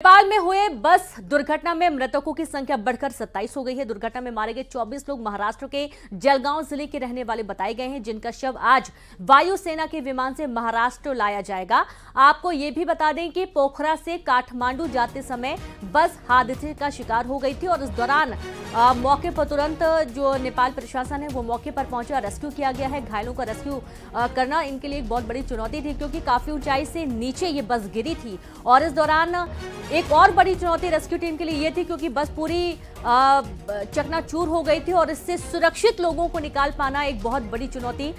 नेपाल में हुए बस दुर्घटना में मृतकों की संख्या बढ़कर 27 हो गई है। दुर्घटना में मारे गए 24 लोग महाराष्ट्र के जलगांव जिले के रहने वाले बताए गए हैं, जिनका शव आज वायुसेना के विमान से महाराष्ट्र लाया जाएगा। आपको ये भी बता दें कि पोखरा से काठमांडू जाते समय बस हादसे का शिकार हो गई थी और इस दौरान मौके पर तुरंत जो नेपाल प्रशासन है वो मौके पर पहुंचा, रेस्क्यू किया गया है। घायलों का रेस्क्यू करना इनके लिए एक बहुत बड़ी चुनौती थी, क्योंकि काफी ऊंचाई से नीचे ये बस गिरी थी। और इस दौरान एक और बड़ी चुनौती रेस्क्यू टीम के लिए ये थी, क्योंकि बस पूरी चकनाचूर हो गई थी और इससे सुरक्षित लोगों को निकाल पाना एक बहुत बड़ी चुनौती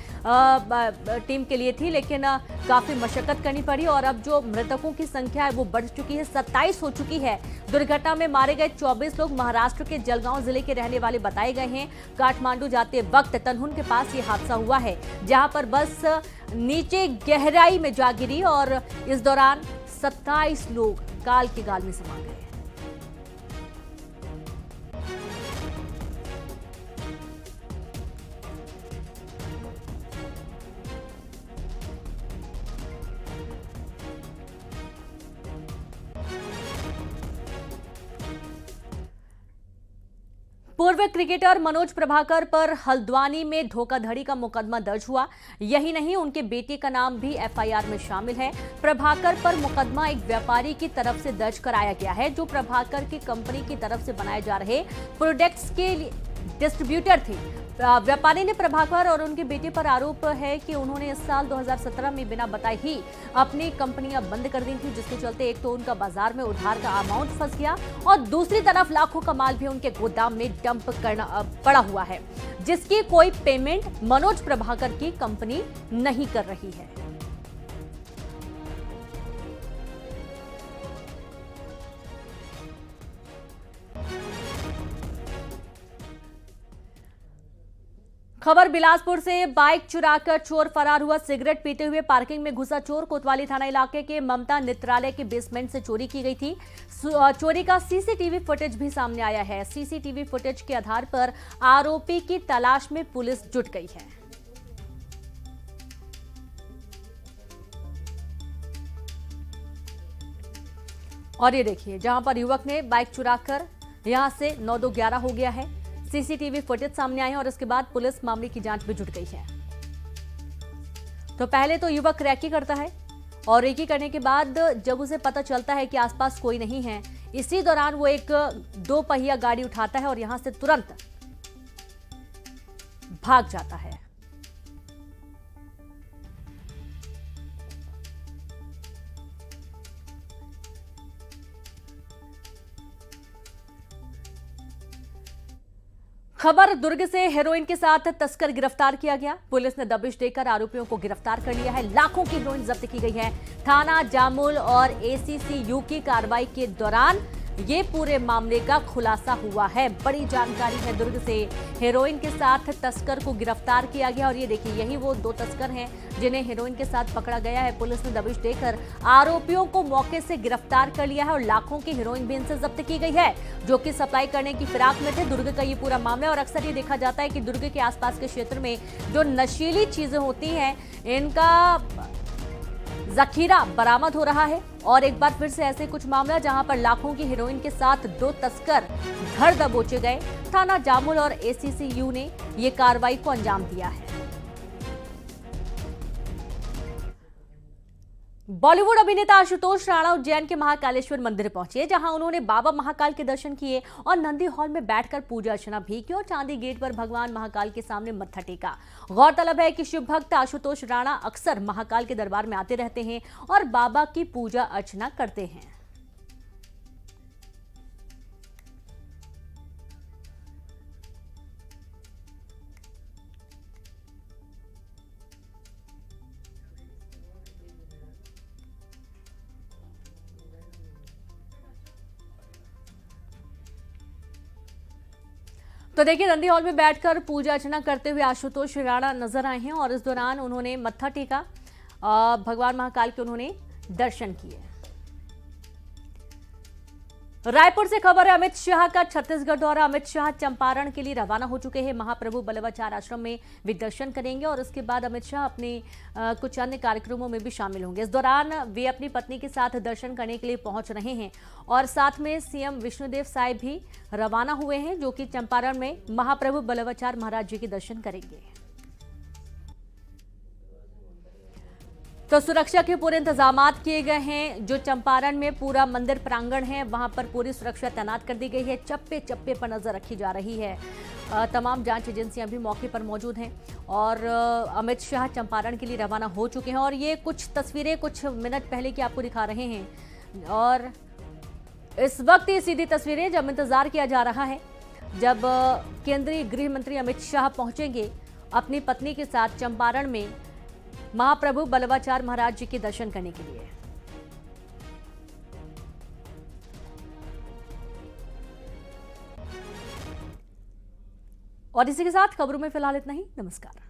टीम के लिए थी। लेकिन काफी मशक्कत करनी पड़ी और अब जो मृतकों की संख्या है वो बढ़ चुकी है, 27 हो चुकी है। दुर्घटना में मारे गए 24 लोग महाराष्ट्र के जलगांव जिले के रहने वाले बताए गए हैं। काठमांडू जाते वक्त तनहुन के पास ये हादसा हुआ है, जहां पर बस नीचे गहराई में जा गिरी और इस दौरान 27 लोग काल के गाल में समा गए। पूर्व क्रिकेटर मनोज प्रभाकर पर हल्द्वानी में धोखाधड़ी का मुकदमा दर्ज हुआ। यही नहीं, उनके बेटे का नाम भी एफआईआर में शामिल है। प्रभाकर पर मुकदमा एक व्यापारी की तरफ से दर्ज कराया गया है, जो प्रभाकर की कंपनी की तरफ से बनाए जा रहे प्रोडक्ट्स के डिस्ट्रीब्यूटर थे। व्यापारी ने प्रभाकर और उनके बेटे पर आरोप है कि उन्होंने इस साल 2017 में बिना बताए ही अपनी कंपनियां बंद कर दी थी, जिसके चलते एक तो उनका बाजार में उधार का अमाउंट फंस गया और दूसरी तरफ लाखों का माल भी उनके गोदाम में डंप करना पड़ा हुआ है, जिसकी कोई पेमेंट मनोज प्रभाकर की कंपनी नहीं कर रही है। खबर बिलासपुर से, बाइक चुराकर चोर फरार हुआ। सिगरेट पीते हुए पार्किंग में घुसा चोर। कोतवाली थाना इलाके के ममता नेत्रालय के बेसमेंट से चोरी की गई थी। चोरी का सीसीटीवी फुटेज भी सामने आया है। सीसीटीवी फुटेज के आधार पर आरोपी की तलाश में पुलिस जुट गई है। और ये देखिए, जहां पर युवक ने बाइक चुराकर यहां से 9-2-11 हो गया है। सीसीटीवी फुटेज सामने आए और इसके बाद पुलिस मामले की जांच में जुट गई है। तो पहले तो युवक रैकी करता है और रेकी करने के बाद जब उसे पता चलता है कि आसपास कोई नहीं है, इसी दौरान वो एक 2 पहिया गाड़ी उठाता है और यहां से तुरंत भाग जाता है। खबर दुर्ग से, हेरोइन के साथ तस्कर गिरफ्तार किया गया। पुलिस ने दबिश देकर आरोपियों को गिरफ्तार कर लिया है। लाखों की हेरोइन जब्त की गई है। थाना जामुल और एसीसीयू की कार्रवाई के दौरान ये पूरे मामले का खुलासा हुआ है। बड़ी जानकारी है दुर्ग से। हेरोइन के साथ तस्कर को गिरफ्तार किया गया और ये देखिए, यही वो 2 तस्कर हैं जिन्हें हेरोइन के साथ पकड़ा गया है। पुलिस ने दबिश देकर आरोपियों को मौके से गिरफ्तार कर लिया है और लाखों की हेरोइन भी इनसे जब्त की गई है, जो कि सप्लाई करने की फिराक में थे। दुर्ग का ये पूरा मामला है और अक्सर ये देखा जाता है कि दुर्ग के आसपास के क्षेत्र में जो नशीली चीजें होती हैं, इनका जखीरा बरामद हो रहा है। और एक बार फिर से ऐसे कुछ मामला जहां पर लाखों की हेरोइन के साथ 2 तस्कर धर दबोचे गए। थाना जामुल और एसीसीयू ने ये कार्रवाई को अंजाम दिया है। बॉलीवुड अभिनेता आशुतोष राणा उज्जैन के महाकालेश्वर मंदिर पहुंचे, जहां उन्होंने बाबा महाकाल के दर्शन किए और नंदी हॉल में बैठकर पूजा अर्चना भी की और चांदी गेट पर भगवान महाकाल के सामने मत्था टेका। गौरतलब है कि शिव भक्त आशुतोष राणा अक्सर महाकाल के दरबार में आते रहते हैं और बाबा की पूजा अर्चना करते हैं। तो देखिए, नंदी हॉल में बैठकर पूजा अर्चना करते हुए आशुतोष राणा नजर आए हैं और इस दौरान उन्होंने मत्था टेका, भगवान महाकाल के उन्होंने दर्शन किए। रायपुर से खबर है, अमित शाह का छत्तीसगढ़ दौरा। अमित शाह चंपारण के लिए रवाना हो चुके हैं। महाप्रभु बल्लभाचार्य आश्रम में वे दर्शन करेंगे और उसके बाद अमित शाह अपने कुछ अन्य कार्यक्रमों में भी शामिल होंगे। इस दौरान वे अपनी पत्नी के साथ दर्शन करने के लिए पहुंच रहे हैं और साथ में सीएम विष्णुदेव साय भी रवाना हुए हैं, जो कि चंपारण में महाप्रभु बल्लभाचार्य महाराज जी के दर्शन करेंगे। तो सुरक्षा के पूरे इंतजामात किए गए हैं। जो चंपारण में पूरा मंदिर प्रांगण है, वहां पर पूरी सुरक्षा तैनात कर दी गई है। चप्पे चप्पे पर नजर रखी जा रही है। तमाम जांच एजेंसियां भी मौके पर मौजूद हैं और अमित शाह चंपारण के लिए रवाना हो चुके हैं। और ये कुछ तस्वीरें कुछ मिनट पहले की आपको दिखा रहे हैं और इस वक्त ये सीधी तस्वीरें जब इंतजार किया जा रहा है, जब केंद्रीय गृह मंत्री अमित शाह पहुंचेंगे अपनी पत्नी के साथ चंपारण में महाप्रभु बल्लभाचार्य महाराज जी के दर्शन करने के लिए। और इसी के साथ खबरों में फिलहाल इतना ही। नमस्कार।